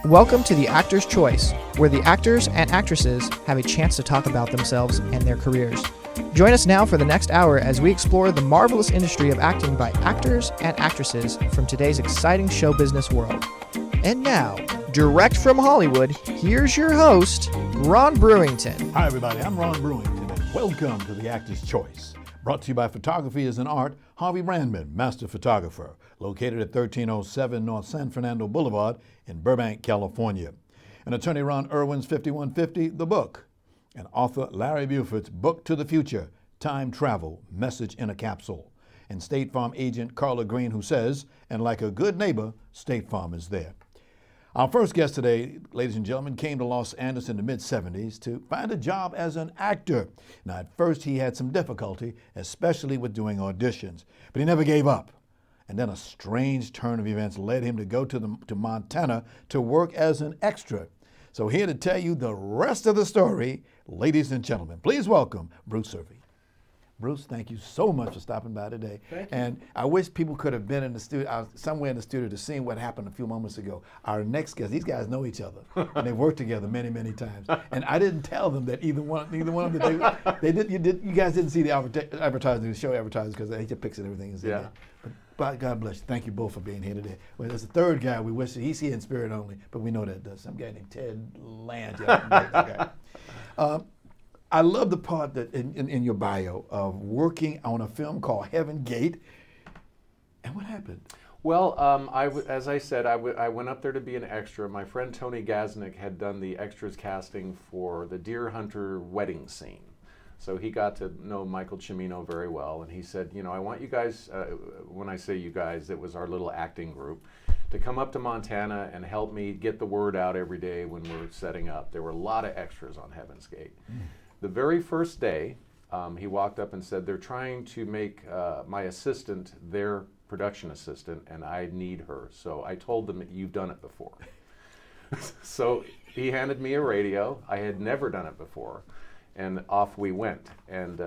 Welcome to The Actor's Choice, where the actors and actresses have a chance to talk about themselves and their careers. Join us now for the next hour as we explore the marvelous industry of acting by actors and actresses from today's exciting show business world. And now, direct from Hollywood, here's your host, Ron Brewington. Hi everybody, I'm Ron Brewington and welcome to The Actor's Choice. Brought to you by Photography is an Art, Harvey Brandman, Master Photographer, located at 1307 North San Fernando Boulevard in Burbank, California. And attorney Ron Irwin's 5150, The Book. And author Larry Buford's Book to the Future, Time Travel, Message in a Capsule. And State Farm agent Carla Green, who says, and like a good neighbor, State Farm is there. Our first guest today, ladies and gentlemen, came to Los Angeles in the mid-'70s to find a job as an actor. Now, at first, he had some difficulty, especially with doing auditions, but he never gave up. And then a strange turn of events led him to go to Montana to work as an extra. So here to tell you the rest of the story, ladies and gentlemen, please welcome Bruce Cervi. Bruce, thank you so much for stopping by today. Thank you. And I wish people could have been in the studio, somewhere in the studio to see what happened a few moments ago. Our next guest, these guys know each other, and they've worked together many, many times. And I didn't tell them that either one of them, you guys didn't see the advertising, the show advertising, because they just picks and everything is in there. But God bless you. Thank you both for being here today. Well, there's a third guy we wish he's here in spirit only, but we know that does. Some guy named Ted Land. I love the part that in your bio of working on a film called Heaven Gate. And what happened? Well, as I said, I went up there to be an extra. My friend Tony Gaznick had done the extras casting for the Deer Hunter wedding scene. So he got to know Michael Cimino very well, and he said, you know, I want you guys, when I say you guys, it was our little acting group, to come up to Montana and help me get the word out every day when we're setting up. There were a lot of extras on Heaven's Gate. The very first day, he walked up and said, they're trying to make my assistant their production assistant, and I need her. So I told them, you've done it before. So he handed me a radio. I had never done it before. And off we went. And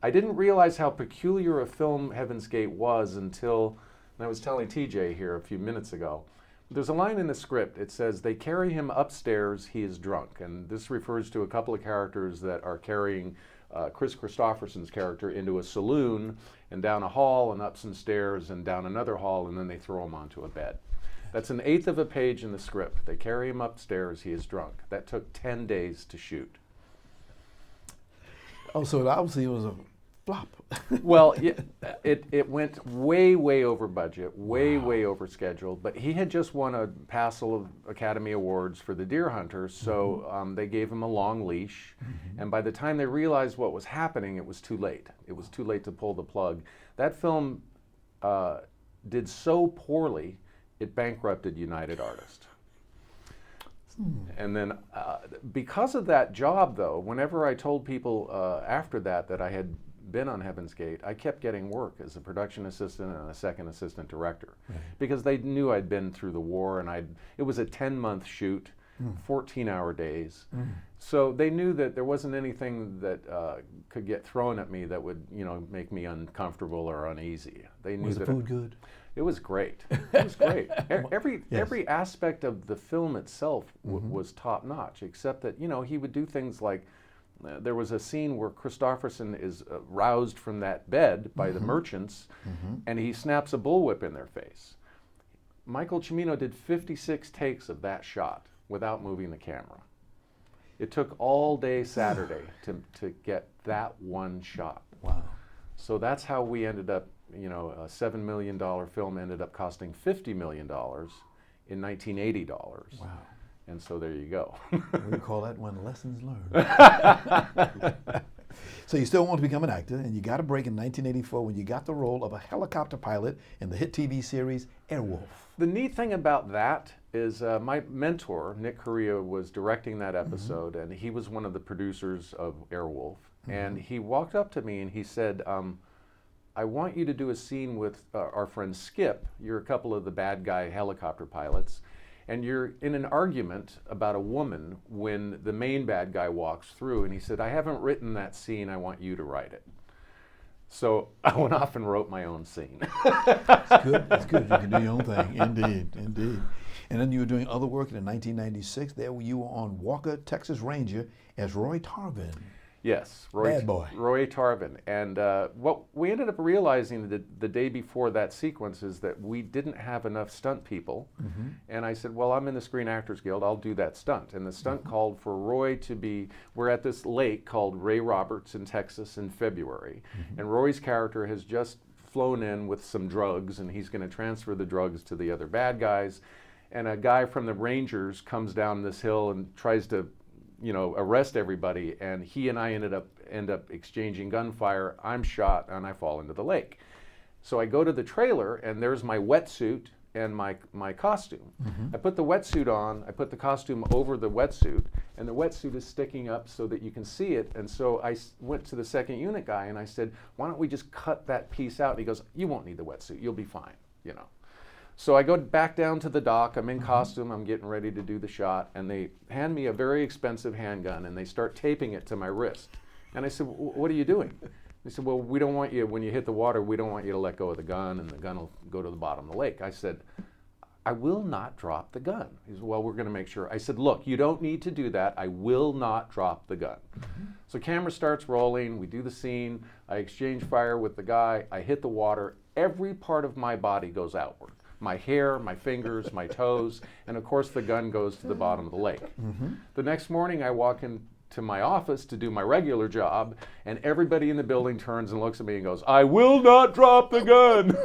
I didn't realize how peculiar a film Heaven's Gate was until, and I was telling TJ here a few minutes ago, there's a line in the script. It says, they carry him upstairs, he is drunk. And this refers to a couple of characters that are carrying Chris Christopherson's character into a saloon and down a hall and up some stairs and down another hall, and then they throw him onto a bed. That's an eighth of a page in the script. They carry him upstairs, he is drunk. That took 10 days to shoot. Oh, so obviously it was a flop. Well, it went way over budget, way over schedule. But he had just won a passel of Academy Awards for the Deer Hunter, so they gave him a long leash. And by the time they realized what was happening, it was too late. It was too late to pull the plug. That film did so poorly, it bankrupted United Artists. And then because of that job, though, whenever I told people after that I had been on Heaven's Gate, I kept getting work as a production assistant and a second assistant director, because they knew I'd been through the war, and it was a 10-month shoot, 14-hour days. So they knew that there wasn't anything that could get thrown at me that would, make me uncomfortable or uneasy. They knew Was the food good? It was great. It was great. Every aspect of the film itself was top notch, except that, he would do things like, there was a scene where Christopherson is roused from that bed by the merchants, and he snaps a bullwhip in their face. Michael Cimino did 56 takes of that shot without moving the camera. It took all day Saturday to get that one shot. Wow. So that's how we ended up, a $7 million film ended up costing $50 million in $1980. Wow. And so there you go. We call that one lessons learned. So you still want to become an actor, and you got a break in 1984 when you got the role of a helicopter pilot in the hit TV series Airwolf. The neat thing about that is my mentor, Nick Correa, was directing that episode, and he was one of the producers of Airwolf. And he walked up to me and he said, I want you to do a scene with our friend Skip. You're a couple of the bad guy helicopter pilots. And you're in an argument about a woman when the main bad guy walks through, and he said, I haven't written that scene, I want you to write it. So I went off and wrote my own scene. It's good. You can do your own thing. Indeed. And then you were doing other work in 1996. There you were on Walker, Texas Ranger as Roy Tarvin. Yes, Bad boy. Roy Tarvin. And what we ended up realizing the day before that sequence is that we didn't have enough stunt people. And I said, well, I'm in the Screen Actors Guild, I'll do that stunt. And the stunt called for Roy to be, we're at this lake called Ray Roberts in Texas in February. And Roy's character has just flown in with some drugs, and he's going to transfer the drugs to the other bad guys. And a guy from the Rangers comes down this hill and tries to arrest everybody, and he and I end up exchanging gunfire. I'm shot and I fall into the lake. So I go to the trailer, and there's my wetsuit and my costume. I put the wetsuit on, I put the costume over the wetsuit, and the wetsuit is sticking up so that you can see it. And so I went to the second unit guy and I said, why don't we just cut that piece out? And he goes, you won't need the wetsuit, you'll be fine, So I go back down to the dock, I'm in costume, I'm getting ready to do the shot, and they hand me a very expensive handgun, and they start taping it to my wrist. And I said, what are you doing? They said, well, we don't want you, when you hit the water, we don't want you to let go of the gun, and the gun will go to the bottom of the lake. I said, I will not drop the gun. He said, well, we're going to make sure. I said, look, you don't need to do that. I will not drop the gun. So camera starts rolling, we do the scene, I exchange fire with the guy, I hit the water, every part of my body goes outward. My hair, my fingers, my toes, and of course the gun goes to the bottom of the lake. The next morning I walk into my office to do my regular job, and everybody in the building turns and looks at me and goes, I will not drop the gun.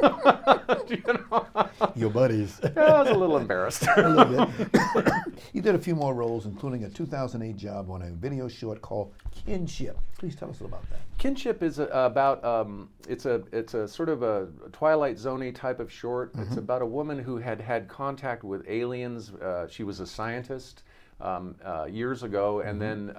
Your buddies. Yeah, I was a little embarrassed. A little bit. You did a few more roles, including a 2008 job on a video short called Kinship. Please tell us about that. Kinship is about, it's a sort of a Twilight Zone-y type of short. It's about a woman who had contact with aliens. She was a scientist years ago, and then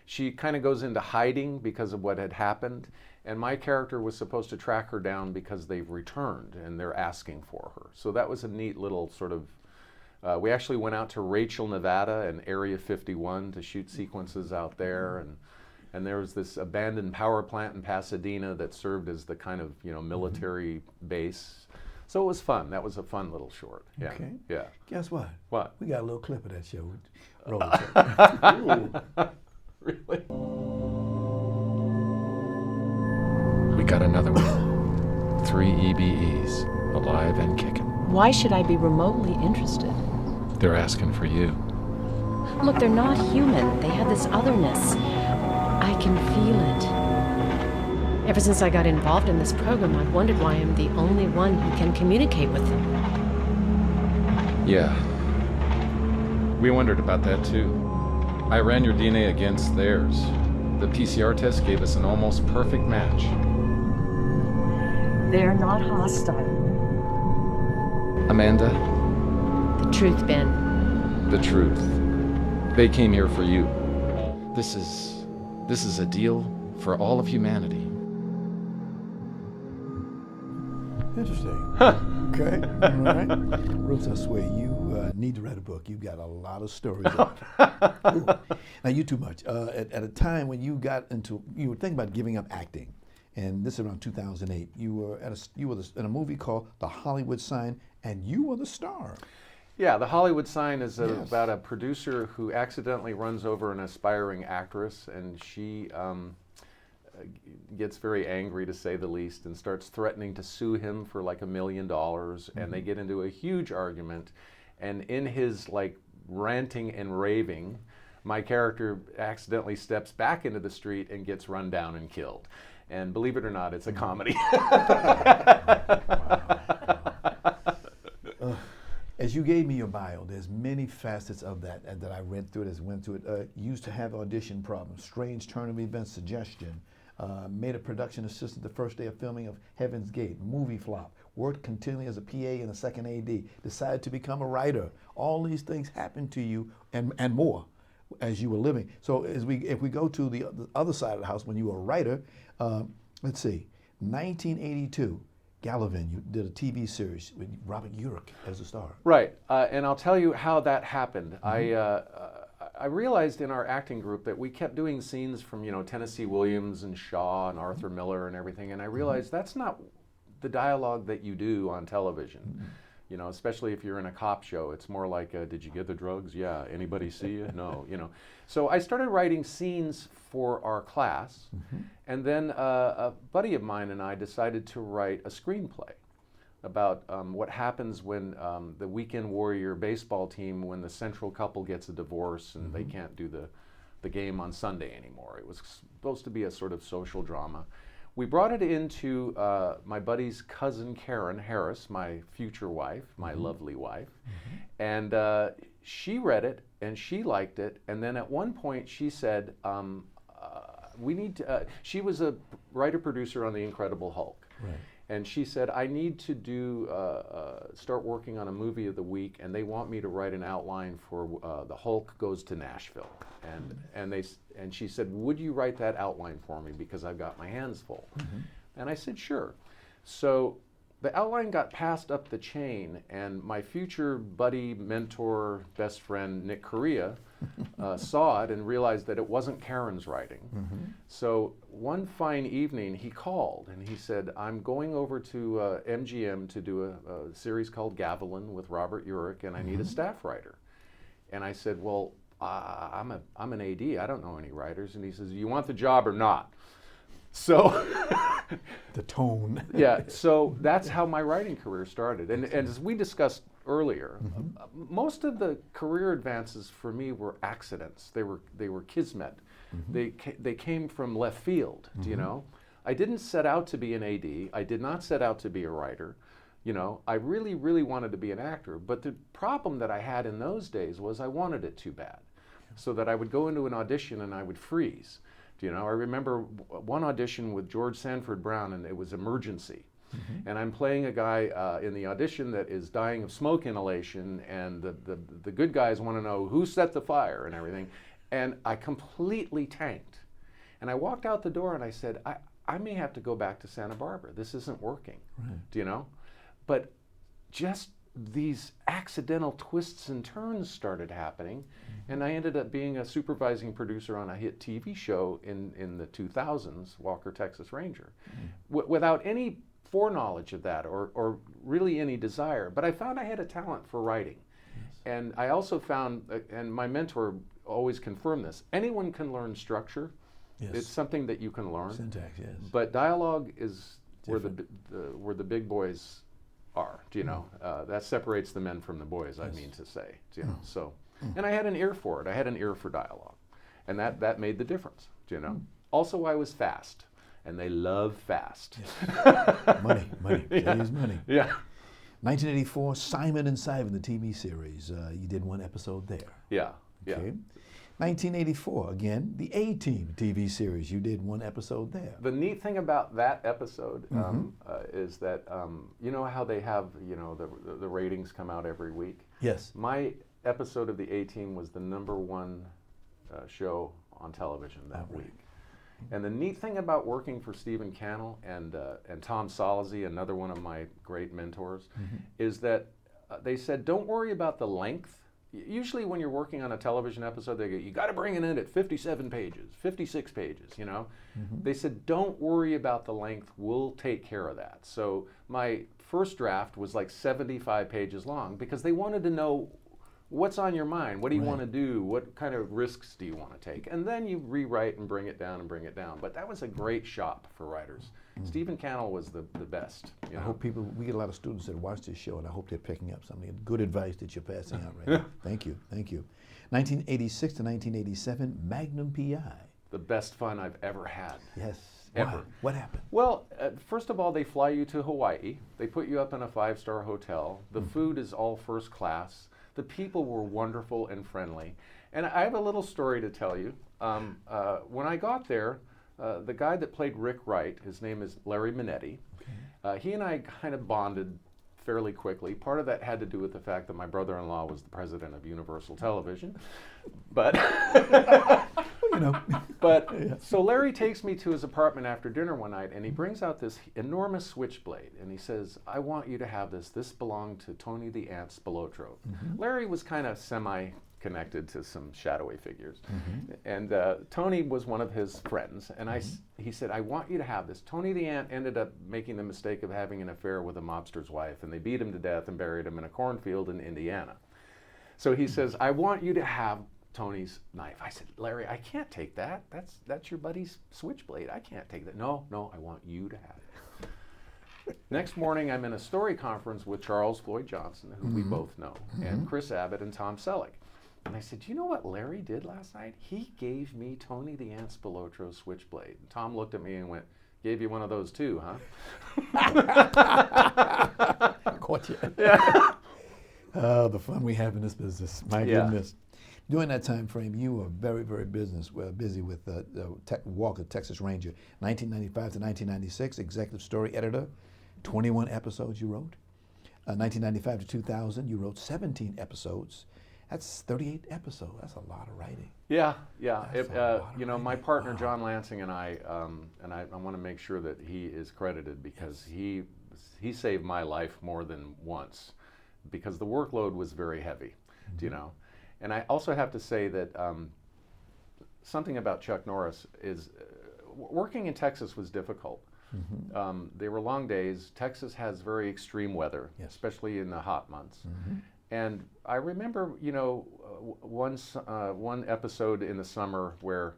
she kind of goes into hiding because of what had happened. And my character was supposed to track her down because they've returned and they're asking for her. So that was a neat little sort of, we actually went out to Rachel, Nevada and Area 51 to shoot sequences out there. And there was this abandoned power plant in Pasadena that served as the kind of, military base. So it was fun. That was a fun little short. Yeah. Okay. Yeah. Guess what? What? We got a little clip of that show. Roll it. Really? We got another one. 3 EBEs, alive and kicking. Why should I be remotely interested? They're asking for you. Look, they're not human. They have this otherness. I can feel it. Ever since I got involved in this program, I've wondered why I'm the only one who can communicate with them. Yeah. We wondered about that too. I ran your DNA against theirs. The PCR test gave us an almost perfect match. They're not hostile. Amanda, The truth, Ben. the truth. They came here for you. This is a deal for all of humanity. Interesting. Okay. All right. Rose, I swear, you need to write a book. You've got a lot of stories. Now, you too much. At a time when you were thinking about giving up acting, and this is around 2008. You were in a movie called The Hollywood Sign, and you were the star. Yeah, The Hollywood Sign is Yes. about a producer who accidentally runs over an aspiring actress, and she gets very angry, to say the least, and starts threatening to sue him for like $1 million, and they get into a huge argument. And in his ranting and raving, my character accidentally steps back into the street and gets run down and killed. And believe it or not, it's a comedy. As you gave me your bio, there's many facets of that I went through it. Used to have audition problems, strange turn of events suggestion, made a production assistant the first day of filming of Heaven's Gate, movie flop, worked continually as a PA and a second AD, decided to become a writer. All these things happened to you and more as you were living. So if we go to the other side of the house, when you were a writer, let's see, 1982, Gallivan, you did a TV series with Robert Urich as a star. Right, and I'll tell you how that happened. I realized in our acting group that we kept doing scenes from Tennessee Williams and Shaw and Arthur Miller and everything, and I realized that's not the dialogue that you do on television. You know, especially if you're in a cop show, it's more like, did you get the drugs? Yeah. Anybody see you? No. You know. So I started writing scenes for our class, and then a buddy of mine and I decided to write a screenplay about what happens when the weekend warrior baseball team, when the central couple gets a divorce and they can't do the game on Sunday anymore. It was supposed to be a sort of social drama. We brought it into my buddy's cousin Karen Harris, my future wife, my lovely wife, and she read it and she liked it. And then at one point she said, "We need to." She was a writer-producer on The Incredible Hulk, Right. and she said, "I need to do start working on a movie of the week, and they want me to write an outline for The Hulk Goes to Nashville." And she said, "Would you write that outline for me, because I've got my hands full?" And I said, "Sure." So the outline got passed up the chain, and my future buddy, mentor, best friend, Nick Correa, saw it and realized that it wasn't Karen's writing. So one fine evening he called and he said, "I'm going over to MGM to do a series called Gavilan with Robert Urich, and I need a staff writer." And I said, "Well, I'm an AD, I don't know any writers." And he says, "You want the job or not?" So The tone. yeah, so that's how my writing career started. And as we discussed earlier, most of the career advances for me were accidents. They were kismet. They came from left field, do you know? I didn't set out to be an AD. I did not set out to be a writer. You know, I really, really wanted to be an actor. But the problem that I had in those days was I wanted it too bad. So that I would go into an audition and I would freeze. You know, I remember one audition with George Sanford Brown, and it was emergency. And I'm playing a guy in the audition that is dying of smoke inhalation, and the good guys want to know who set the fire and everything. And I completely tanked. And I walked out the door and I said, I may have to go back to Santa Barbara. This isn't working. Do you know? But just these accidental twists and turns started happening, and I ended up being a supervising producer on a hit TV show in the 2000s, Walker, Texas Ranger, without any foreknowledge of that or really any desire. But I found I had a talent for writing. And I also found, and my mentor always confirmed this, anyone can learn structure. It's something that you can learn. Syntax, yes. But dialogue is where the big boys are, do you know? That separates the men from the boys, I mean to say, do you know? So, and I had an ear for it. I had an ear for dialogue, and that made the difference, do you know? Also, I was fast, and they love fast. Money. Today's money. Yeah. 1984, Simon and Simon, the TV series. You did one episode there. Yeah. Okay. 1984, again, the A-Team TV series. You did one episode there. The neat thing about that episode is that you know how they have, you know, the ratings come out every week? Yes. My episode of the A-Team was the #1 show on television that week. And the neat thing about working for Stephen Cannell and Tom Solazzi, another one of my great mentors, is that they said, don't worry about the length. Usually when you're working on a television episode, they go, you got to bring it in at 57 pages, 56 pages, you know. They said, don't worry about the length, we'll take care of that. So my first draft was like 75 pages long because they wanted to know what's on your mind, what do you want to do, what kind of risks do you want to take, and then you rewrite and bring it down and bring it down. But that was a great shop for writers. Stephen Cannell was the best. You know? I hope we get a lot of students that watch this show, and I hope they're picking up some good advice that you're passing out right now. Thank you. 1986 to 1987, Magnum P.I. The best fun I've ever had. Yes. Ever. Why? What happened? Well, first of all, they fly you to Hawaii. They put you up in a 5-star hotel. The food is all first class. The people were wonderful and friendly. And I have a little story to tell you. When I got there, the guy that played Rick Wright, his name is Larry Minetti, he and I kind of bonded fairly quickly. Part of that had to do with the fact that my brother-in-law was the president of Universal Television. But, You know. So Larry takes me to his apartment after dinner one night, and he brings out this enormous switchblade, and he says, I want you to have this. This belonged to Tony the Ant Spilotro. Larry was kind of connected to some shadowy figures. And Tony was one of his friends, and he said, I want you to have this. Tony the Ant ended up making the mistake of having an affair with a mobster's wife, and they beat him to death and buried him in a cornfield in Indiana. So he says, I want you to have Tony's knife. I said, Larry, I can't take that. That's your buddy's switchblade. I can't take that. No, I want you to have it. Next morning, I'm in a story conference with Charles Floyd Johnson, who we both know, and Chris Abbott and Tom Selleck. And I said, do you know what Larry did last night? He gave me Tony the Ant Spilotro switchblade. And Tom looked at me and went, gave you one of those too, huh? Caught you. Yeah. The fun we have in this business. My goodness. During that time frame, you were very, very busy with Walker, Texas Ranger. 1995 to 1996, executive story editor, 21 episodes you wrote. 1995 to 2000, you wrote 17 episodes. That's 38 episodes. That's a lot of writing. Yeah. You know, my partner John Lansing and I want to make sure that he is credited because he saved my life more than once because the workload was very heavy, you know. And I also have to say that something about Chuck Norris is working in Texas was difficult. They were long days. Texas has very extreme weather, especially in the hot months. And I remember, you know, one episode in the summer where,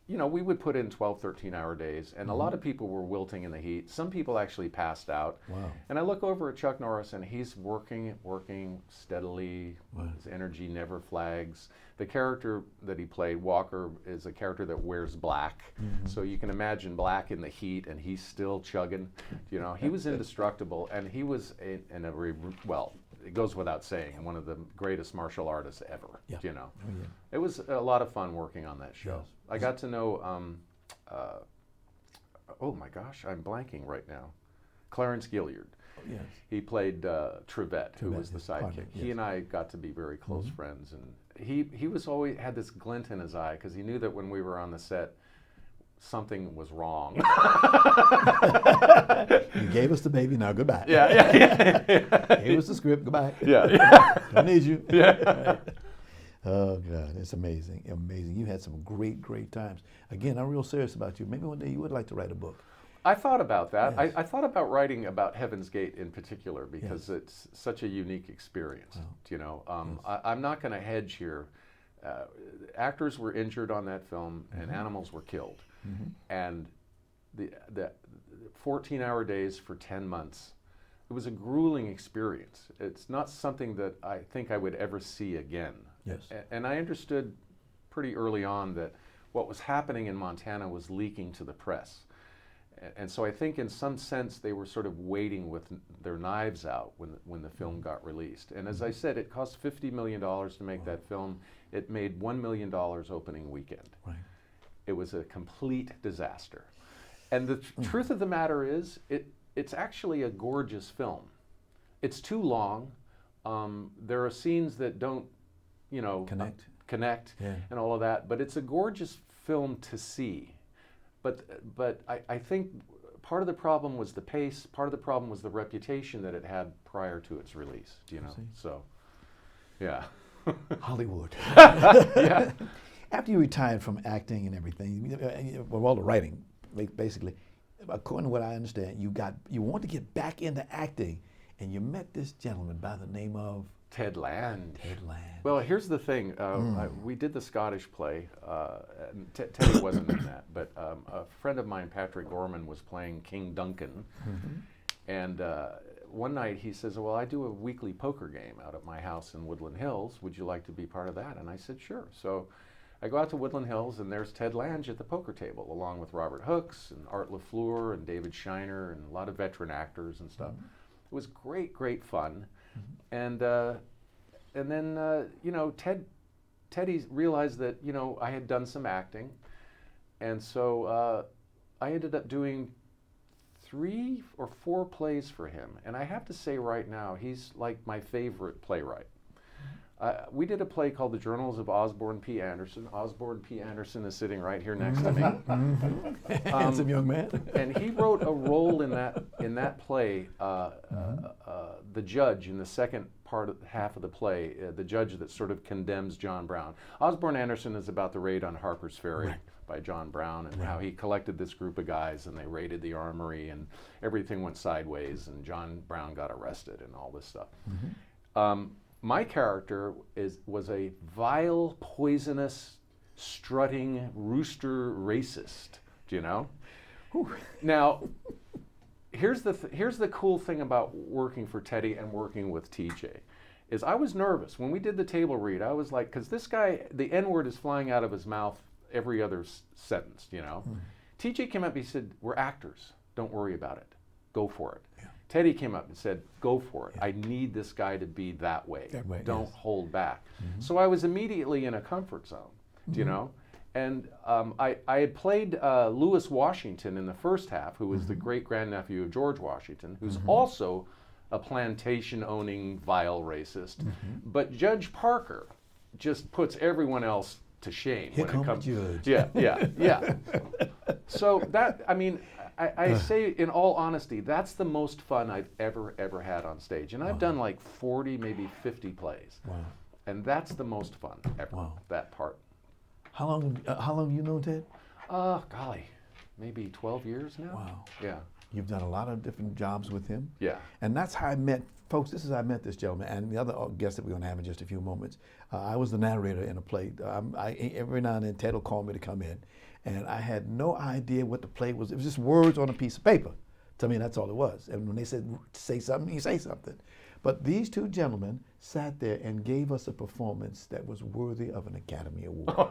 you know, we would put in 12, 13-hour days, and a lot of people were wilting in the heat. Some people actually passed out. Wow. And I look over at Chuck Norris, and he's working steadily. Wow. His energy never flags. The character that he played, Walker, is a character that wears black. So you can imagine black in the heat, and he's still chugging. You know, he was indestructible, and he was it goes without saying, one of the greatest martial artists ever. You know, it was a lot of fun working on that show. Yes. I got to know, oh my gosh, I'm blanking right now. Clarence Gilliard. Yes. He played Trevette, who was the sidekick. partner, He and I got to be very close friends, and he was always had this glint in his eye because he knew that when we were on the set, something was wrong. You gave us the baby, now goodbye. Yeah. Gave us the script, goodbye. Yeah. Don't need you. Yeah. Oh, God, it's amazing, amazing. You had some great, great times. Again, I'm real serious about you. Maybe one day you would like to write a book. I thought about that. Yes. I thought about writing about Heaven's Gate in particular because it's such a unique experience. Wow. You know, I'm not going to hedge here. Actors were injured on that film, and animals were killed, and the 14-hour days for 10 months. It was a grueling experience. It's not something that I think I would ever see again. Yes. And I understood pretty early on that what was happening in Montana was leaking to the press. And so I think in some sense they were sort of waiting with their knives out when the film got released. And as I said, it cost $50 million to make that film. It made $1 million opening weekend. Right. It was a complete disaster. And the truth of the matter is, it's actually a gorgeous film. It's too long. There are scenes that don't, you know, connect and all of that. But it's a gorgeous film to see. But I think part of the problem was the pace. Part of the problem was the reputation that it had prior to its release. You know, so yeah. Hollywood. Yeah. After you retired from acting and everything, well, all the writing, basically, according to what I understand, you want to get back into acting, and you met this gentleman by the name of Ted Land. Ted Land. Well, here's the thing. We did the Scottish play. Teddy wasn't in that, but a friend of mine, Patrick Gorman, was playing King Duncan. And one night he says, well, I do a weekly poker game out at my house in Woodland Hills. Would you like to be part of that? And I said, sure. So I go out to Woodland Hills, and there's Ted Lange at the poker table, along with Robert Hooks and Art LaFleur and David Shiner and a lot of veteran actors and stuff. It was great, great fun. And then you know, Teddy realized that, you know, I had done some acting, and so I ended up doing 3 or 4 plays for him. And I have to say right now, he's like my favorite playwright. We did a play called The Journals of Osborne P. Anderson. Osborne P. Anderson is sitting right here next to me. Handsome young man. And he wrote a role in that play, the judge in the second half of the play, the judge that sort of condemns John Brown. Osborne Anderson is about the raid on Harper's Ferry by John Brown, and how he collected this group of guys and they raided the armory and everything went sideways and John Brown got arrested and all this stuff. My character was a vile, poisonous, strutting rooster racist. Do you know? Now, here's the cool thing about working for Teddy and working with TJ, is I was nervous when we did the table read. I was like, because this guy, the N-word is flying out of his mouth every other sentence. You know, TJ came up. He said, "We're actors. Don't worry about it. Go for it." Yeah. Teddy came up and said, "Go for it. I need this guy to be that way. Don't hold back." So I was immediately in a comfort zone. Do you know? And I had played Lewis Washington in the first half, who was the great-grandnephew of George Washington, who's also a plantation-owning, vile racist. But Judge Parker just puts everyone else to shame. Here comes Judge. Yeah. So that, I mean, I say in all honesty, that's the most fun I've ever had on stage. And I've done like 40, maybe 50 plays. Wow. And that's the most fun ever, that part. How long you known Ted? Golly, maybe 12 years now. Wow. Yeah. You've done a lot of different jobs with him. Yeah. And that's how I met, folks, this is how I met this gentleman and the other guest that we're going to have in just a few moments. I was the narrator in a play. Every now and then Ted will call me to come in, and I had no idea what the play was. It was just words on a piece of paper. To me, that's all it was. And when they said, say something, you say something. But these two gentlemen sat there and gave us a performance that was worthy of an Academy Award.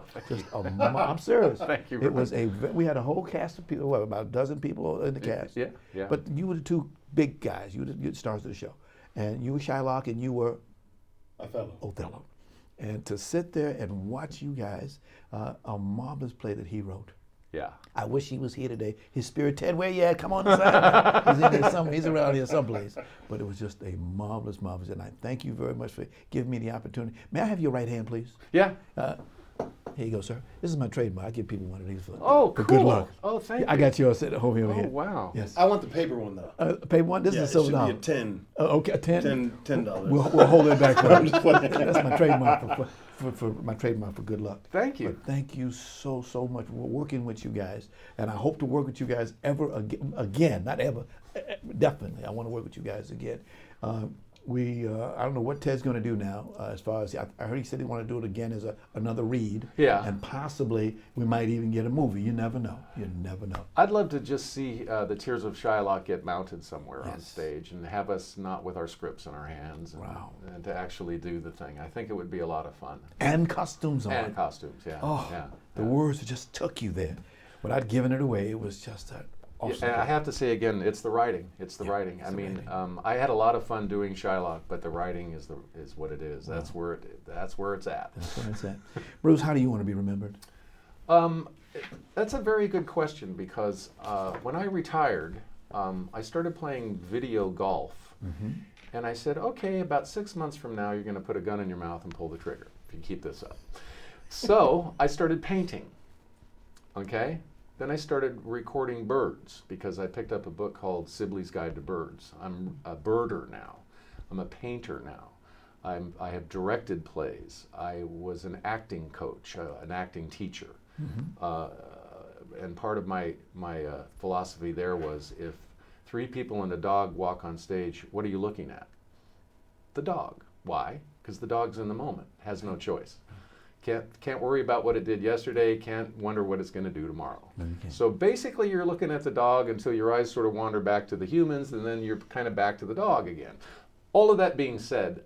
I'm serious. Thank you. It was we had a whole cast of people, about a dozen people in the cast. Yeah. But you were the two big guys. You were the stars of the show. And you were Shylock and you were Othello. And to sit there and watch you guys, a marvelous play that he wrote. Yeah. I wish he was here today. His spirit, Ted, where you at? Come on inside. He's in there somewhere. He's around here someplace. But it was just a marvelous, and I thank you very much for giving me the opportunity. May I have your right hand, please? Yeah. Here you go, sir. This is my trademark. I give people one of these for cool. good luck. Oh, thank you. I got yours over here. Oh, wow. Yes. I want the paper one, though. Paper one? This is a silver dollar. It should be a 10. Okay, a 10? $10. We'll hold it back for you. That's my trademark for my trademark for good luck. Thank you. But thank you so much for working with you guys, and I hope to work with you guys again. Not ever, definitely. I want to work with you guys again. I don't know what Ted's going to do now. As far as I heard, he said he wanted to do it again as another read. Yeah. And possibly we might even get a movie. You never know. I'd love to just see the Tears of Shylock get mounted somewhere on stage and have us not with our scripts in our hands and to actually do the thing. I think it would be a lot of fun. And costumes on. And costumes, yeah. Oh, the words just took you there. Without giving it away, it was just that. Awesome. And I have to say again, it's the writing. It's the writing. I mean, I had a lot of fun doing Shylock, but the writing is what it is. Wow. That's where it's at. That's where it's at. Bruce, how do you want to be remembered? That's a very good question because when I retired, I started playing video golf, and I said, okay, about 6 months from now, you're going to put a gun in your mouth and pull the trigger if you keep this up. So I started painting. Okay. Then I started recording birds because I picked up a book called Sibley's Guide to Birds. I'm a birder now. I'm a painter now. I have directed plays. I was an acting coach, an acting teacher. And part of my philosophy there was if 3 people and a dog walk on stage, what are you looking at? The dog. Why? Because the dog's in the moment, has no choice. Can't worry about what it did yesterday, can't wonder what it's going to do tomorrow. So basically you're looking at the dog until your eyes sort of wander back to the humans and then you're kind of back to the dog again. All of that being said,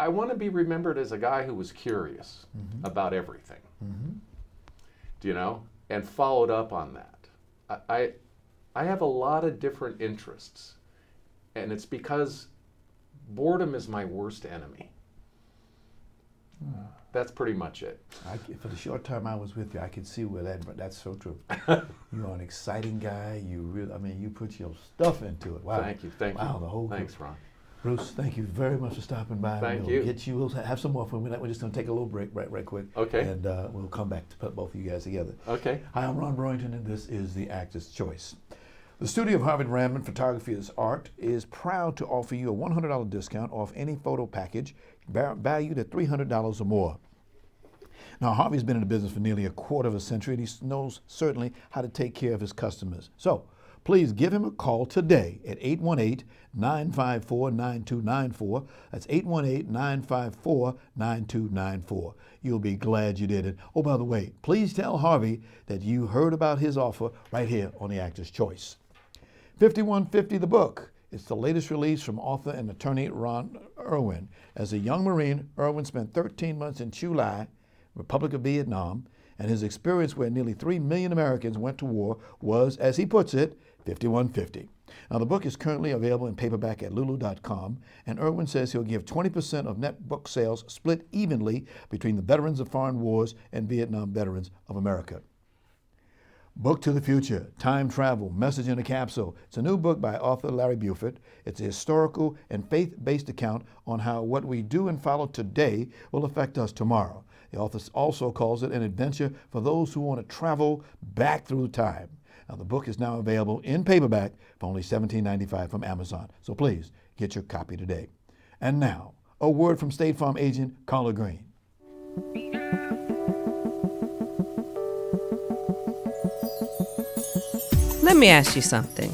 I want to be remembered as a guy who was curious about everything. Do you know? And followed up on that. I have a lot of different interests and it's because boredom is my worst enemy. That's pretty much it. For the short time I was with you, I could see where that's so true. You are an exciting guy. You put your stuff into it. Wow. Thank you. Wow, the whole Thanks, group. Ron. Bruce, thank you very much for stopping by. Thank we'll you. Get you. We'll have some more fun. We're just going to take a little break right quick. Okay. And we'll come back to put both of you guys together. Okay. Hi, I'm Ron Brewington, and this is The Actor's Choice. The studio of Harvey Randman Photography is Art is proud to offer you a $100 discount off any photo package valued at $300 or more. Now, Harvey's been in the business for nearly a quarter of a century, and he knows certainly how to take care of his customers. So, please give him a call today at 818-954-9294. That's 818-954-9294. You'll be glad you did it. Oh, by the way, please tell Harvey that you heard about his offer right here on The Actor's Choice. 5150 the book. It's the latest release from author and attorney Ron Irwin. As a young Marine, Irwin spent 13 months in Chu Lai, Republic of Vietnam, and his experience where nearly 3 million Americans went to war was, as he puts it, 5150. Now, the book is currently available in paperback at lulu.com, and Irwin says he'll give 20% of net book sales split evenly between the veterans of foreign wars and Vietnam veterans of America. Book to the Future, Time Travel, Message in a Capsule. It's a new book by author Larry Buford. It's a historical and faith-based account on how what we do and follow today will affect us tomorrow. The author also calls it an adventure for those who want to travel back through time. Now, the book is now available in paperback for only $17.95 from Amazon. So please get your copy today. And now, a word from State Farm agent Carla Green. Let me ask you something.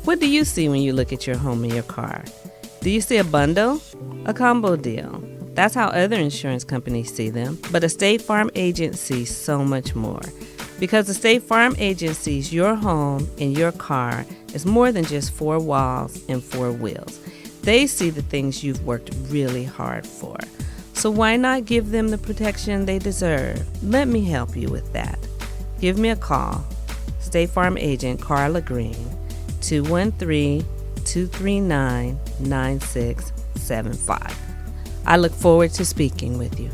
What do you see when you look at your home and your car? Do you see a bundle? A combo deal? That's how other insurance companies see them. But a State Farm agent sees so much more. Because the State Farm agent sees your home and your car as more than just 4 walls and 4 wheels. They see the things you've worked really hard for. So why not give them the protection they deserve? Let me help you with that. Give me a call. State Farm agent Carla Green, 213-239-9675. I look forward to speaking with you.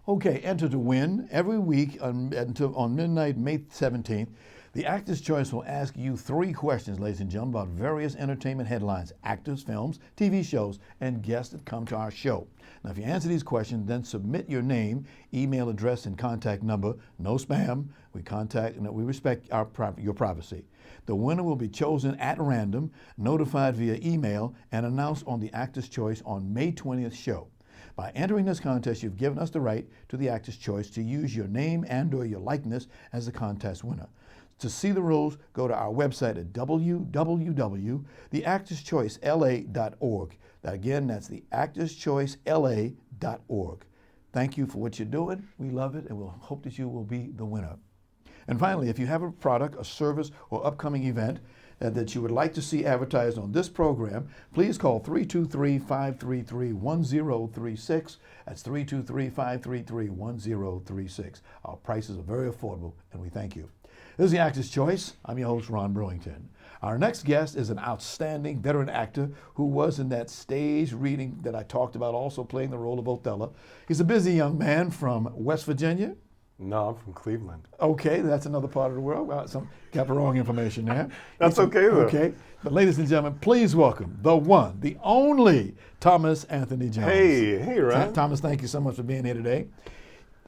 Okay, enter to win. Every week on midnight, May 17th, The Actor's Choice will ask you 3 questions, ladies and gentlemen, about various entertainment headlines, actors, films, TV shows, and guests that come to our show. Now, if you answer these questions, then submit your name, email address, and contact number. No spam. We respect your privacy. The winner will be chosen at random, notified via email, and announced on The Actor's Choice on May 20th show. By entering this contest, you've given us the right to The Actor's Choice to use your name and/or your likeness as the contest winner. To see the rules, go to our website at www.theactorschoicela.org. Again, that's theactorschoicela.org. Thank you for what you're doing. We love it, and we'll hope that you will be the winner. And finally, if you have a product, a service, or upcoming event that you would like to see advertised on this program, please call 323-533-1036. That's 323-533-1036. Our prices are very affordable, and we thank you. This is The Actor's Choice. I'm your host, Ron Brewington. Our next guest is an outstanding veteran actor who was in that stage reading that I talked about, also playing the role of Othello. He's a busy young man from West Virginia. No, I'm from Cleveland. Okay, that's another part of the world. Well, got the wrong information there. That's okay, though. Okay, but ladies and gentlemen, please welcome the one, the only Thomas Anthony Jones. Hey, Ron. Thomas, thank you so much for being here today.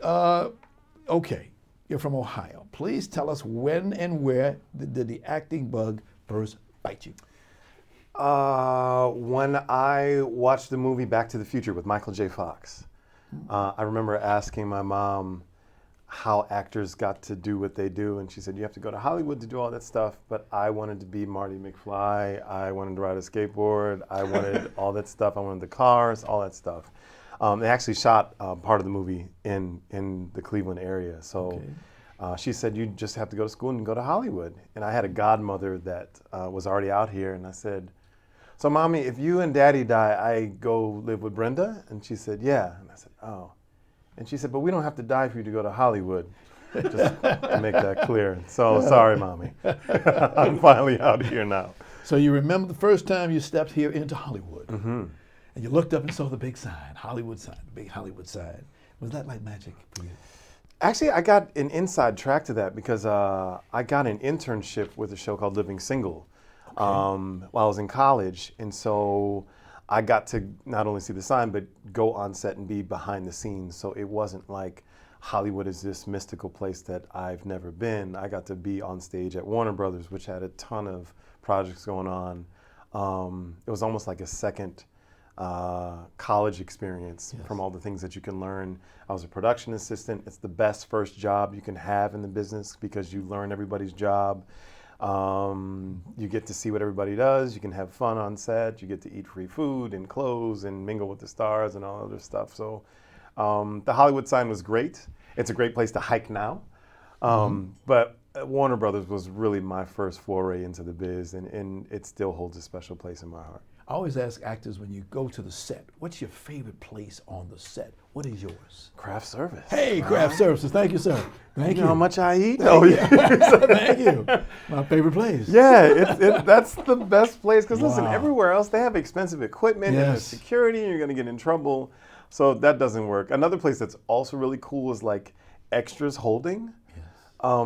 Okay, you're from Ohio. Please tell us when and where did the acting bug first bite you? When I watched the movie Back to the Future with Michael J. Fox, I remember asking my mom how actors got to do what they do, and she said, you have to go to Hollywood to do all that stuff, but I wanted to be Marty McFly, I wanted to ride a skateboard, I wanted all that stuff, I wanted the cars, all that stuff. They actually shot part of the movie in the Cleveland area, so she said, you just have to go to school and go to Hollywood. And I had a godmother that was already out here, and I said, so Mommy, if you and Daddy die, I go live with Brenda? And she said, yeah. And I said, oh. And she said, but we don't have to die for you to go to Hollywood, just to make that clear. So sorry, Mommy. I'm finally out here now. So you remember the first time you stepped here into Hollywood, and you looked up and saw the big sign, Hollywood sign, the big Hollywood sign. Was that like magic for you? Actually, I got an inside track to that because I got an internship with a show called Living Single while I was in college. And so I got to not only see the sign, but go on set and be behind the scenes. So it wasn't like Hollywood is this mystical place that I've never been. I got to be on stage at Warner Brothers, which had a ton of projects going on. It was almost like a second college experience from all the things that you can learn. I was a production assistant. It's the best first job you can have in the business because you learn everybody's job. You get to see what everybody does. You can have fun on set. You get to eat free food and clothes and mingle with the stars and all other stuff. So the Hollywood sign was great. It's a great place to hike now. But Warner Brothers was really my first foray into the biz, and it still holds a special place in my heart. I always ask actors when you go to the set, what's your favorite place on the set? What is yours? Craft service. Hey, craft services. Thank you, sir. Thank you. You know how much I eat? Oh, yeah. Thank you. My favorite place. Yeah, that's the best place. Because listen, Wow. everywhere else, they have expensive equipment and there's security, and you're going to get in trouble. So that doesn't work. Another place that's also really cool is like extras holding.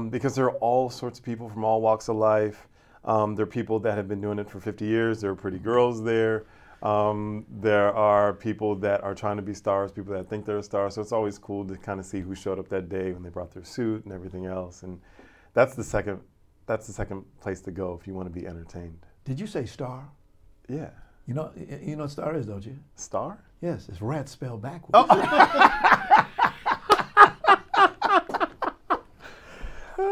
Because there are all sorts of people from all walks of life. There are people that have been doing it for 50 years. There are pretty girls there. There are people that are trying to be stars, people that think they're a star. So it's always cool to kind of see who showed up that day when they brought their suit and everything else. And that's the second place to go if you want to be entertained. Did you say star? Yeah. You know what star is, don't you? Star? Yes, it's rat spelled backwards.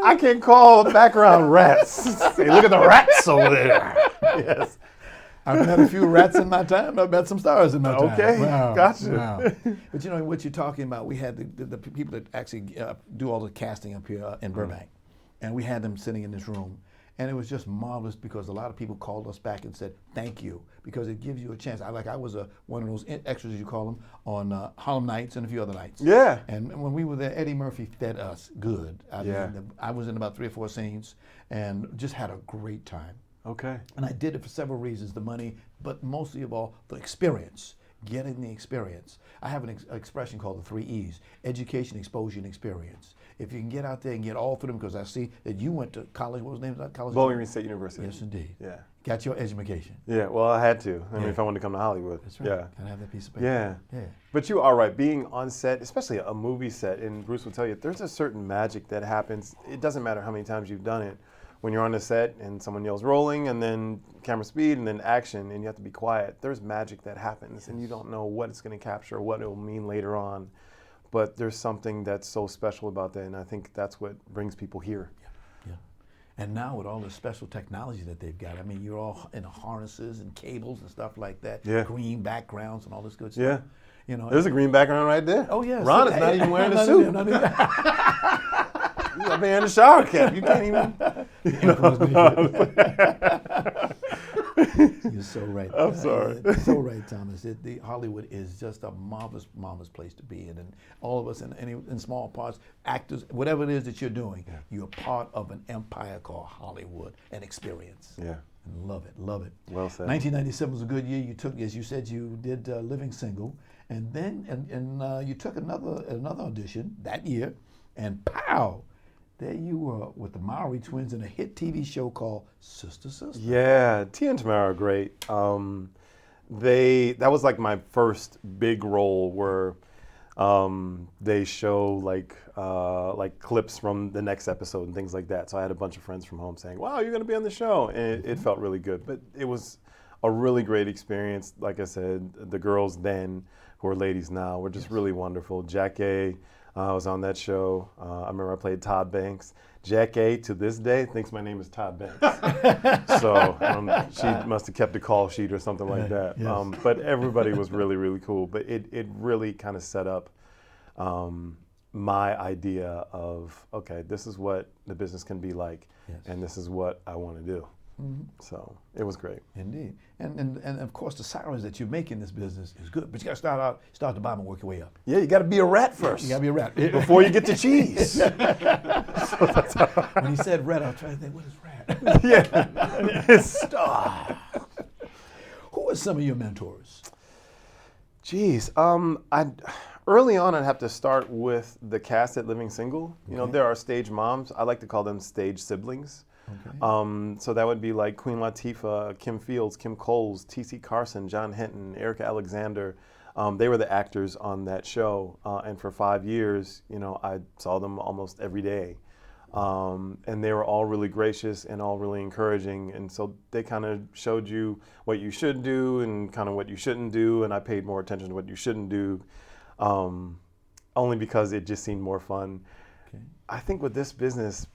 I can call background rats. Say, look at the rats over there. Yes. I've met a few rats in my time. I've met some stars in my time. Okay, gotcha. Wow. But you know what you're talking about. We had the people that actually do all the casting up here in Burbank, and we had them sitting in this room, and it was just marvelous because a lot of people called us back and said thank you because it gives you a chance. I was one of those extras, as you call them, on Harlem Nights and a few other nights. Yeah. And when we were there, Eddie Murphy fed us good. I mean, I was in about 3 or 4 scenes and just had a great time. Okay. And I did it for several reasons, the money, but mostly of all, the experience, getting the experience. I have an expression called the 3 E's, education, exposure, and experience. If you can get out there and get all through them, because I see that you went to college, what was the name of that college? Bowling Green State University. Yes, indeed. Yeah. Got your education. Yeah, well, I had to. I mean, if I wanted to come to Hollywood. That's right. Yeah. Can I have that piece of paper? Yeah. Yeah. But you are right. Being on set, especially a movie set, and Bruce will tell you, there's a certain magic that happens. It doesn't matter how many times you've done it. When you're on a set and someone yells rolling and then camera speed and then action and you have to be quiet, there's magic that happens and you don't know what it's going to capture or what it will mean later on. But there's something that's so special about that, and I think that's what brings people here. Yeah. And now with all the special technology that they've got, I mean, you're all in harnesses and cables and stuff like that, green backgrounds and all this good stuff. Yeah. You know, There's a green background right there. Oh, yes. Ron is not even wearing a suit. He's up there in the shower cap. You can't even. You're so right. I'm sorry. So right, Thomas. The Hollywood is just a marvelous, marvelous place to be in, and all of us in small parts, actors, whatever it is that you're doing, you're part of an empire called Hollywood, an experience. Yeah. And love it, love it. Well said. 1997 was a good year. You took, as you said, you did Living Single, and then you took another audition that year, and pow. There you were with the Maori twins in a hit TV show called Sister Sister. Yeah, Tia and Tamara are great. That was like my first big role where they show like clips from the next episode and things like that. So I had a bunch of friends from home saying, "Wow, you're going to be on the show," and it felt really good. But it was a really great experience. Like I said, the girls then, who are ladies now, were just really wonderful. Jack A. was on that show. I remember I played Todd Banks. Jack A. to this day thinks my name is Todd Banks. So she must have kept a call sheet or something like that. Yes. But everybody was really, really cool. But it really kind of set up my idea of, okay, this is what the business can be like, and this is what I want to do. Mm-hmm. So it was great. Indeed. And of course the salaries that you make in this business is good, but you got to start at the bottom and work your way up. Yeah, you got to be a rat first. You got to be a rat. Before you get to cheese. When he said rat, I was trying to think, what is rat? Yeah. Star. Who are some of your mentors? Geez, Early on, I'd have to start with the cast at Living Single. You know, Okay. there are stage moms. I like to call them stage siblings. Okay. So that would be like Queen Latifah, Kim Fields, Kim Coles, T.C. Carson, John Hinton, Erica Alexander. They were the actors on that show. And for 5 years, you know, I saw them almost every day. And they were all really gracious and all really encouraging. And so they kind of showed you what you should do and kind of what you shouldn't do. And I paid more attention to what you shouldn't do, only because it just seemed more fun. Okay. I think with this business,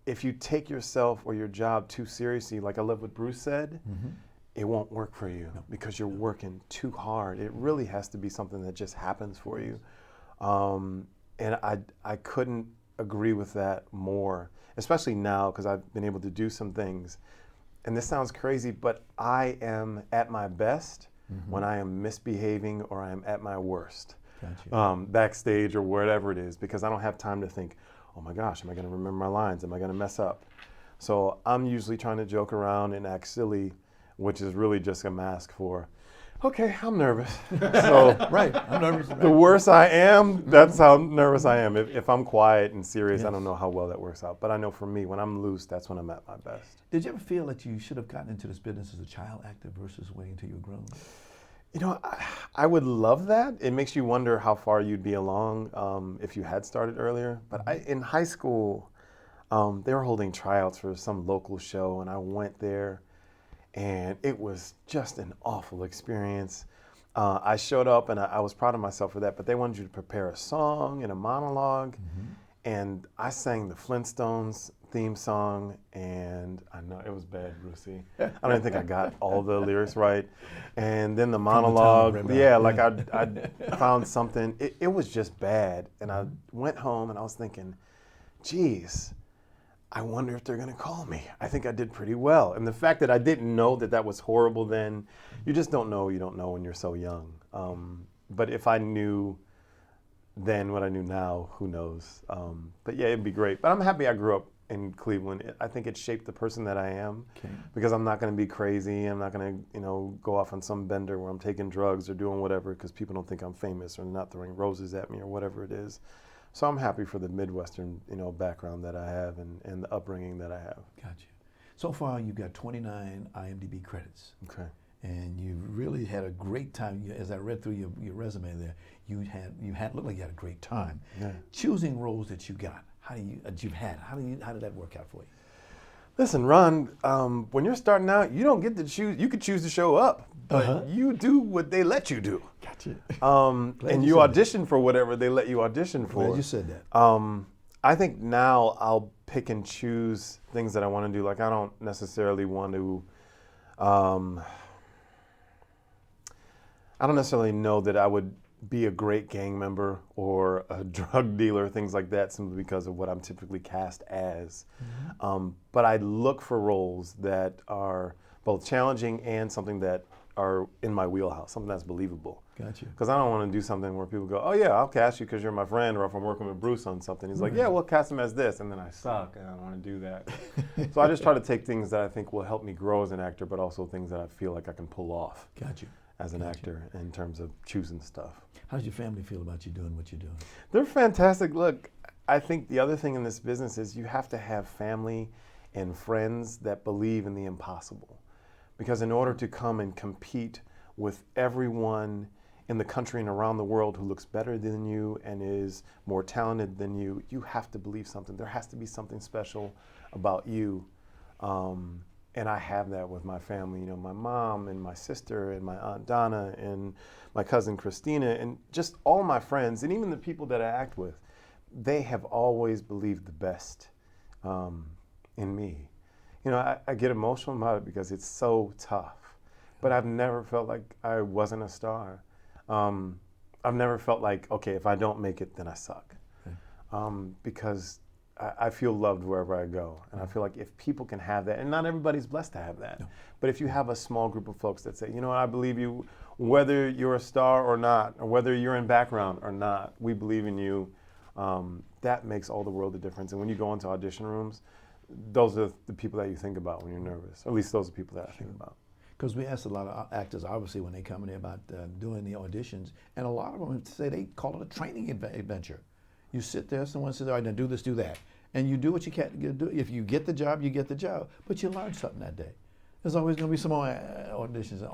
if you take yourself or your job too seriously, like I love what Bruce said, it won't work for you because you're working too hard. It really has to be something that just happens for you. And I couldn't agree with that more, especially now because I've been able to do some things. And this sounds crazy, but I am at my best when I am misbehaving or I am at my worst. Gotcha. Backstage or wherever it is, because I don't have time to think, oh my gosh, am I going to remember my lines? Am I going to mess up? So I'm usually trying to joke around and act silly, which is really just a mask for, okay, I'm nervous. So Right. I'm nervous. the worse I am, that's how nervous I am. If I'm quiet and serious, I Yes. don't know how well that works out. But I know for me, when I'm loose, that's when I'm at my best. Did you ever feel that you should have gotten into this business as a child actor versus waiting until you were grown? You know, I would love that. It makes you wonder how far you'd be along if you had started earlier. But in high school, they were holding tryouts for some local show, and I went there, and it was just an awful experience. I showed up, and I was proud of myself for that, but they wanted you to prepare a song and a monologue, and I sang the Flintstones theme song, and I know it was bad, Brucey. I don't even think I got all the lyrics right. And then the monologue, like I found something. It was just bad. And I went home and I was thinking, geez, I wonder if they're gonna call me. I think I did pretty well. And the fact that I didn't know that that was horrible then, you just don't know, you don't know when you're so young. But if I knew then what I knew now, who knows? But yeah, it'd be great. But I'm happy I grew up in Cleveland. I think it shaped the person that I am, because I'm not going to be crazy. I'm not going to, go off on some bender where I'm taking drugs or doing whatever because people don't think I'm famous or not throwing roses at me or whatever it is. So I'm happy for the Midwestern, background that I have and the upbringing that I have. Gotcha. So far, you've got 29 IMDb credits. Okay. And you really had a great time. As I read through your resume there, you looked like you had a great time. Yeah. Choosing roles that you got, how did that work out for you? Listen, Ron, when you're starting out, you don't get to choose. You could choose to show up, but you do what they let you do. Gotcha. And you audition for whatever they let you audition for. Glad you said that. I think now I'll pick and choose things that I want to do. Like I don't necessarily want to. I don't necessarily know that I would be a great gang member or a drug dealer, things like that, simply because of what I'm typically cast as. But I look for roles that are both challenging and something that are in my wheelhouse, something that's believable. Gotcha. Because I don't want to do something where people go, oh yeah, I'll cast you because you're my friend, or if I'm working with Bruce on something, he's like, yeah, we'll cast him as this, and then I suck, and I don't want to do that. So I just try to take things that I think will help me grow as an actor, but also things that I feel like I can pull off. Gotcha. As an actor in terms of choosing stuff. How does your family feel about you doing what you're doing? They're fantastic. Look, I think the other thing in this business is you have to have family and friends that believe in the impossible. Because in order to come and compete with everyone in the country and around the world who looks better than you and is more talented than you, you have to believe something. There has to be something special about you. And I have that with my family, my mom and my sister and my Aunt Donna and my cousin Christina and just all my friends and even the people that I act with. They have always believed the best in me. I get emotional about it because it's so tough, but I've never felt like I wasn't a star. I've never felt like, okay, if I don't make it, then I suck. Because I feel loved wherever I go. And I feel like if people can have that, and not everybody's blessed to have that, but if you have a small group of folks that say, you know what, I believe you, whether you're a star or not, or whether you're in background or not, we believe in you, that makes all the world a difference. And when you go into audition rooms, those are the people that you think about when you're nervous. At least those are the people that I think about. Because we asked a lot of actors, obviously, when they come in here about doing the auditions, and a lot of them say they call it a training adventure. You sit there, someone says, all right, now do this, do that. And you do what you can do. If you get the job, you get the job. But you learn something that day. There's always going to be some more auditions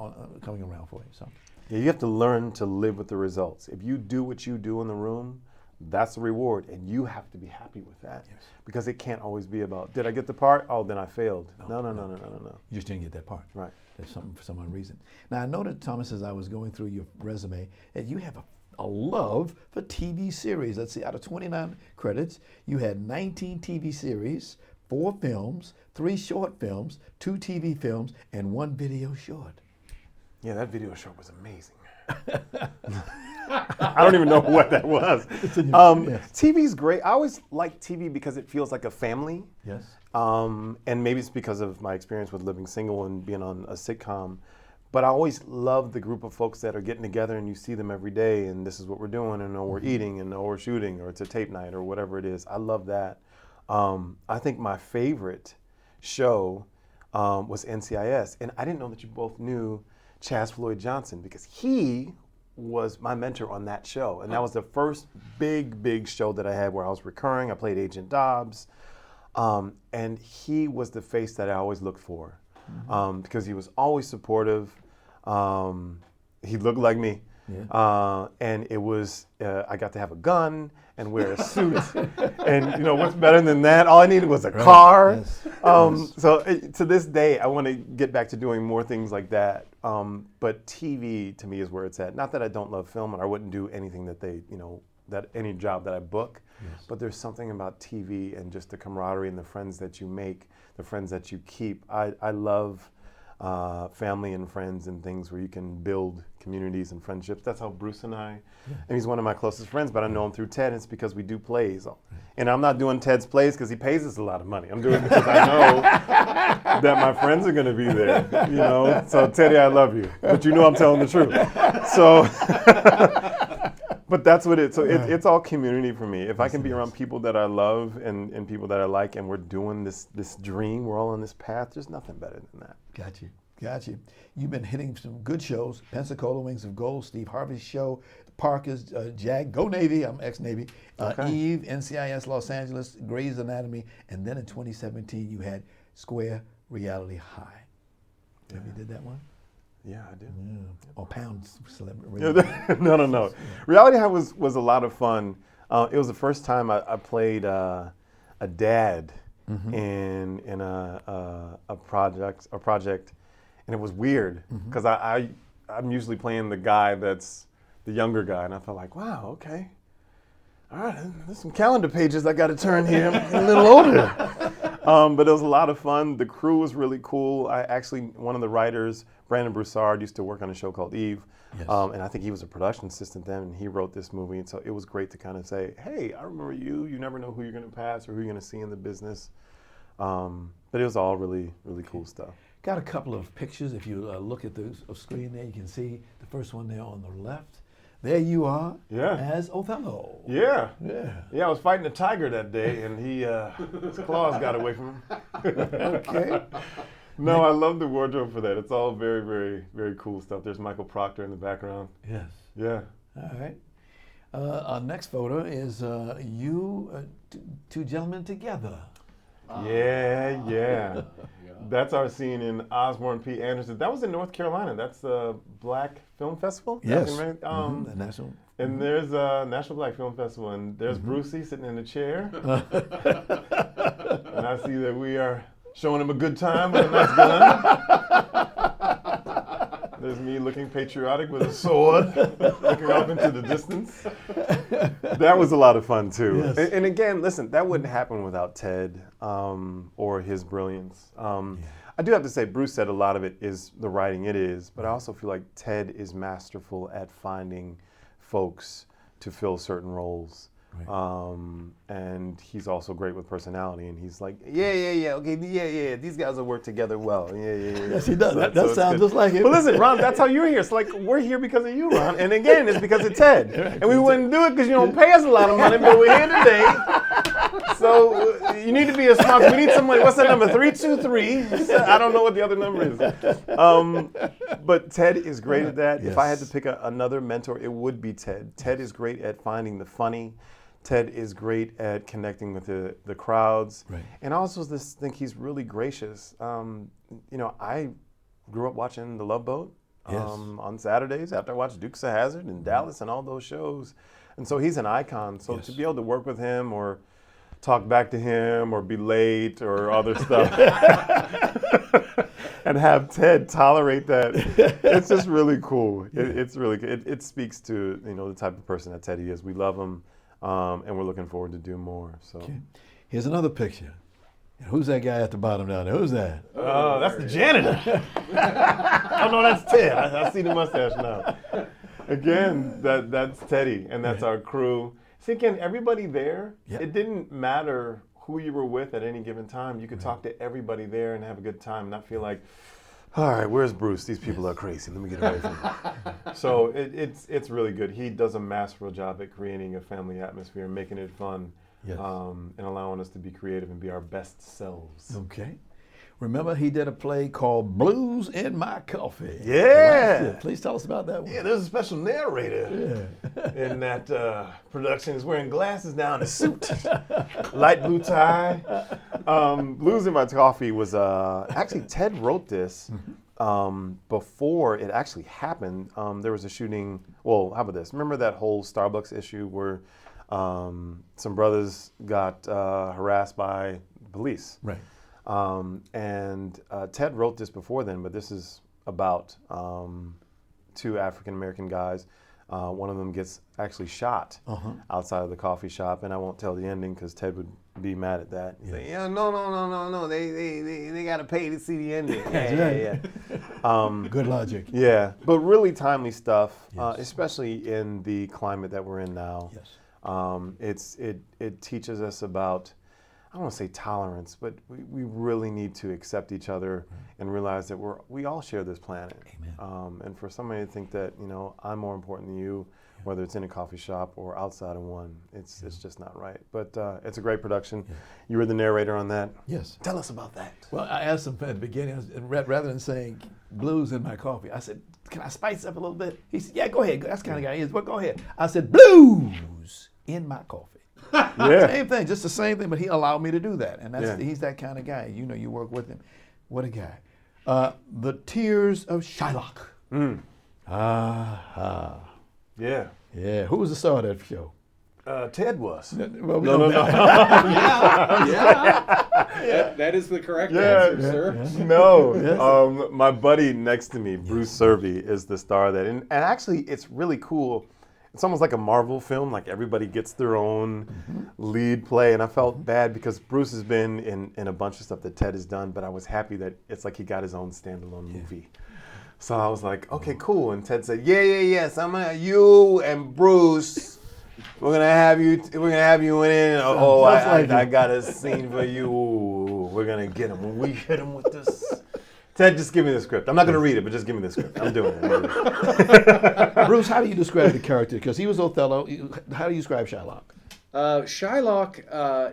coming around for you. So. Yeah, you have to learn to live with the results. If you do what you do in the room, that's the reward, and you have to be happy with that. Yes. Because it can't always be about, did I get the part? Oh, then I failed. No. You just didn't get that part. Right. There's something for some reason. Now, I noted, Thomas, as I was going through your resume, that you have a love for TV series. Let's see, out of 29 credits, you had 19 TV series, 4 films, 3 short films, 2 TV films, and 1 video short. Yeah, that video short was amazing. I don't even know what that was. Yes. TV's great. I always like TV because it feels like a family. Yes. And maybe it's because of my experience with living single and being on a sitcom. But I always love the group of folks that are getting together and you see them every day and this is what we're doing and we're eating and we're shooting or it's a tape night or whatever it is. I love that. I think my favorite show was NCIS. And I didn't know that you both knew Chaz Floyd Johnson because he was my mentor on that show. And that was the first big show that I had where I was recurring. I played Agent Dobbs. And he was the face that I always looked for because he was always supportive. He looked like me. Yeah. And it was, I got to have a gun and wear a suit. And you know, what's better than that? All I needed was a car. Yes. So to this day, I want to get back to doing more things like that. But TV to me is where it's at. Not that I don't love film and I wouldn't do anything that they, you know, that any job that I book. Yes. But there's something about TV and just the camaraderie and the friends that you make, the friends that you keep. I love family and friends and things where you can build communities and friendships. That's how Bruce and I, and he's one of my closest friends, but I know him through Ted, and it's because we do plays. And I'm not doing Ted's plays because he pays us a lot of money. I'm doing it because I know that my friends are going to be there, you know. So Teddy, I love you, but you know I'm telling the truth. So, but that's what it is. So it's all community for me. If I can be around people that I love and people that I like, and we're doing this dream, we're all on this path, there's nothing better than that. Got you. You've been hitting some good shows. Pensacola Wings of Gold, Steve Harvey's show, The Parkers, Jag, Go Navy, I'm ex-Navy, Eve, NCIS Los Angeles, Grey's Anatomy, and then in 2017 you had Square Reality High. Have you did that one? Yeah, I did. Yeah. Or Pound Celebrity. No. Reality High was a lot of fun. It was the first time I played a dad in a project, and it was weird because I'm usually playing the guy that's the younger guy, and I felt like, wow, okay, all right, there's some calendar pages I got to turn here. I'm a little older. But it was a lot of fun. The crew was really cool. One of the writers, Brandon Broussard, used to work on a show called Eve. Yes. And I think he was a production assistant then, and he wrote this movie. And so it was great to kind of say, hey, I remember you. You never know who you're going to pass or who you're going to see in the business. But it was all really cool stuff. Got a couple of pictures. If you look at the screen there, you can see the first one there on the left. There you are as Othello. Yeah, I was fighting a tiger that day, and his claws got away from him. Okay. No, I love the wardrobe for that. It's all very cool stuff. There's Michael Proctor in the background. Yes. Yeah. All right. Our next photo is you, two gentlemen together. Yeah. That's our scene in Osborne P. Anderson. That was in North Carolina. That's the Black Film Festival. Yes. The National. And there's National Black Film Festival, and there's Brucey sitting in the chair. And I see that we are showing him a good time with a nice gun. There's me looking patriotic with a sword, looking off into the distance. That was a lot of fun too. Yes. And again, listen, that wouldn't happen without Ted or his brilliance. I do have to say, Bruce said a lot of it is the writing, it is, but I also feel like Ted is masterful at finding folks to fill certain roles. Right. And he's also great with personality, and he's like, okay, these guys will work together well. Yeah. Yes, he does. That sounds just like him. But listen, Ron, that's how you're here. It's like, we're here because of you, Ron. And again, it's because of Ted. And we wouldn't do it because you don't pay us a lot of money, but we're here today So you need to be a sponsor. We need somebody. What's that number? 323. I don't know what the other number is. But Ted is great at that. Yes. If I had to pick another mentor, it would be Ted. Ted is great at finding the funny. Ted is great at connecting with the crowds. Right. And I also just think he's really gracious. I grew up watching The Love Boat on Saturdays after I watched Dukes of Hazzard and Dallas and all those shows. And so he's an icon. So to be able to work with him or talk back to him or be late or other stuff and have Ted tolerate that, it's just really cool. It's really good. It speaks to the type of person that Teddy is. We love him, and we're looking forward to do more. So Here's another picture. Who's that guy at the bottom down there? Who's that? Oh, that's the janitor. Oh no, that's Ted. I see the mustache now. Again, that's Teddy, and that's our crew. See, again, everybody there, it didn't matter who you were with at any given time. You could talk to everybody there and have a good time, not feel like, all right, where's Bruce? These people are crazy. Let me get away from them. So it's really good. He does a masterful job at creating a family atmosphere, making it fun, and allowing us to be creative and be our best selves. Okay. Remember, he did a play called Blues in My Coffee. Yeah. Please tell us about that one. Yeah, there's a special narrator in that production. He's wearing glasses now and a suit, light blue tie. Blues in My Coffee was actually Ted wrote this before it actually happened. There was a shooting. Well, how about this? Remember that whole Starbucks issue where some brothers got harassed by police? Right. And Ted wrote this before then, but this is about two African-American guys. One of them gets actually shot outside of the coffee shop, and I won't tell the ending because Ted would be mad at that. He'd say, no. They got to pay to see the ending. Yeah. Good logic. Yeah, but really timely stuff, especially in the climate that we're in now. Yes. It teaches us about, I don't want to say tolerance, but we really need to accept each other and realize that we all share this planet. Amen. And for somebody to think that I'm more important than you, whether it's in a coffee shop or outside of one, it's just not right. But it's a great production. You were the narrator on that. Yes. Tell us about that. Well, I asked him at the beginning, rather than saying blues in my coffee, I said, can I spice up a little bit? He said, yeah, go ahead. That's the kind of guy he is. But go ahead. I said, blues in my coffee. Same thing, just the same thing, but he allowed me to do that. And he's that kind of guy. You work with him. What a guy. The Tears of Shylock. Yeah. Yeah. Who was the star of that show? Ted was. Well, No. That is the correct answer, sir. No. My buddy next to me, Bruce Cervi, is the star of that. And actually, it's really cool. It's almost like a Marvel film, like everybody gets their own lead play. And I felt bad because Bruce has been in a bunch of stuff that Ted has done, but I was happy that it's like he got his own standalone movie. So I was like, okay, cool. And Ted said, yes, you and Bruce, we're gonna have you in. I got a scene for you. We're gonna get him. When we hit him with this. Ted, just give me the script. I'm not going to read it, but just give me the script. I'm doing it. Bruce, how do you describe the character? Because he was Othello. How do you describe Shylock? Shylock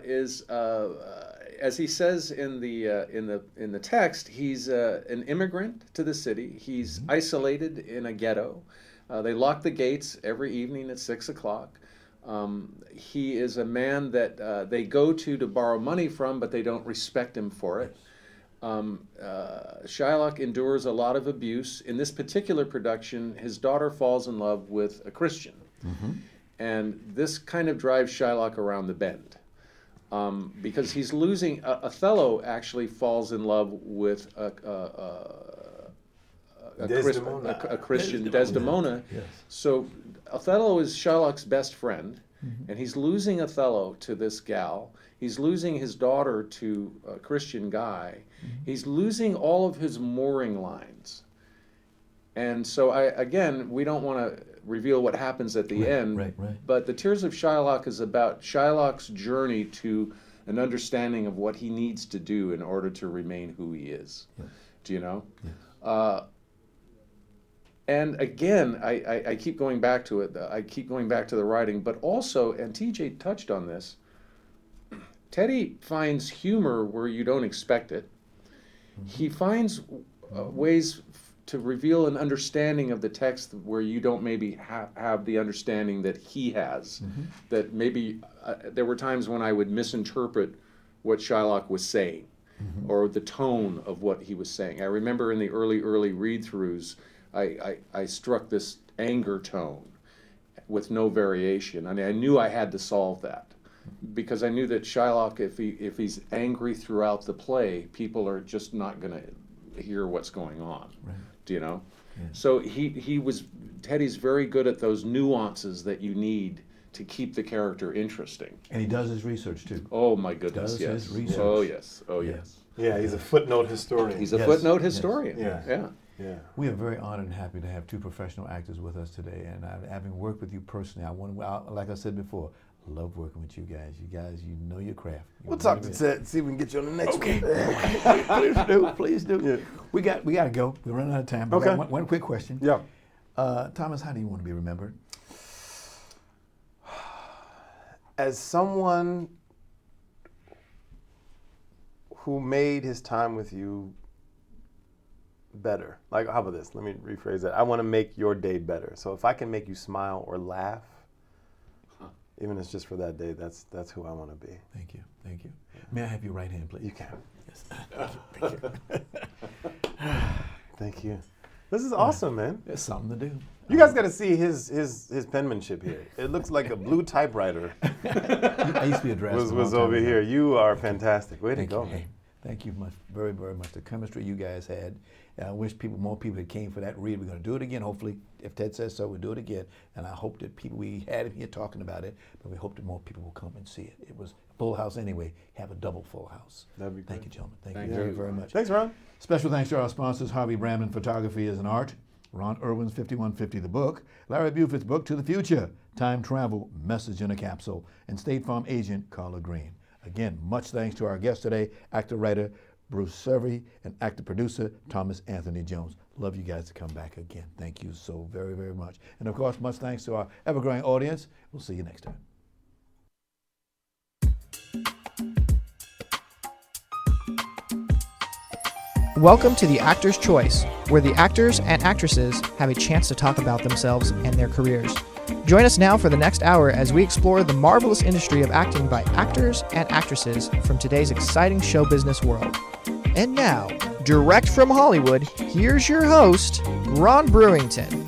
is, as he says in the text, he's an immigrant to the city. He's isolated in a ghetto. They lock the gates every evening at 6 o'clock. He is a man that they go to borrow money from, but they don't respect him for it. Shylock endures a lot of abuse. In this particular production, his daughter falls in love with a Christian. And this kind of drives Shylock around the bend. Because he's losing, Othello actually falls in love with a Christian, Desdemona. Yes. So Othello is Shylock's best friend, and he's losing Othello to this gal. He's losing his daughter to a Christian guy. He's losing all of his mooring lines. And so, we don't want to reveal what happens at the end, right. but The Tears of Shylock is about Shylock's journey to an understanding of what he needs to do in order to remain who he is. Yes. Do you know? Yes. And again, I keep going back to it. I keep going back to the writing, but also, and TJ touched on this, Teddy finds humor where you don't expect it. He finds ways to reveal an understanding of the text where you don't maybe have the understanding that he has. That maybe there were times when I would misinterpret what Shylock was saying or the tone of what he was saying. I remember in the early read-throughs, I struck this anger tone with no variation. I mean, I knew I had to solve that because I knew that Shylock, if he's angry throughout the play, people are just not going to hear what's going on. Right. Do you know? Yeah. So Teddy's very good at those nuances that you need to keep the character interesting. And he does his research too. Oh my goodness, Does yes. his research. Oh yes, oh Yeah. yes. Yeah, he's a footnote historian. He's a Yes, footnote yes. historian. Yeah. Yeah. Yeah. We are very honored and happy to have two professional actors with us today. And having worked with you personally, like I said before, love working with you guys. You know your craft. We'll talk to Ted, see if we can get you on the next Okay. one. Please do. Yeah. We got to go. We're running out of time. But Okay. One quick question. Yeah. Thomas, how do you want to be remembered? As someone who made his time with you better. Like, how about this? Let me rephrase that. I want to make your day better. So if I can make you smile or laugh, even if it's just for that day, that's who I want to be. Thank you. Thank you. May I have your right hand, please? You can. Yes. Thank you. Thank you. This is awesome, man. There's something to do. You guys got to see his penmanship here. It looks like a blue typewriter I used to be a draftsman. was a long over time ago. here. You are fantastic. Way to Thank go, you. man. Hey, thank you much, very, very much. The chemistry you guys had. I wish more people had came for that read. We're going to do it again, hopefully. If Ted says so, we'll do it again. And I hope that we had him here talking about it, but we hope that more people will come and see it. It was a full house anyway. Have a double full house. That'd be Thank great. you, gentlemen. Thank Thank you very, you. very much. Thanks, Ron. Special thanks to our sponsors, Harvey Brandman Photography is an Art, Ron Irwin's 5150 The Book, Larry Buford's book To the Future, Time Travel, Message in a Capsule, and State Farm agent Carla Green. Again, much thanks to our guest today, actor-writer Bruce Cervi and actor-producer Thomas Anthony Jones. Love you guys to come back again. Thank you so very, very much. And of course, much thanks to our ever-growing audience. We'll see you next time. Welcome to the Actor's Choice, where the actors and actresses have a chance to talk about themselves and their careers. Join us now for the next hour as we explore the marvelous industry of acting by actors and actresses from today's exciting show business world. And now, direct from Hollywood, here's your host, Ron Brewington.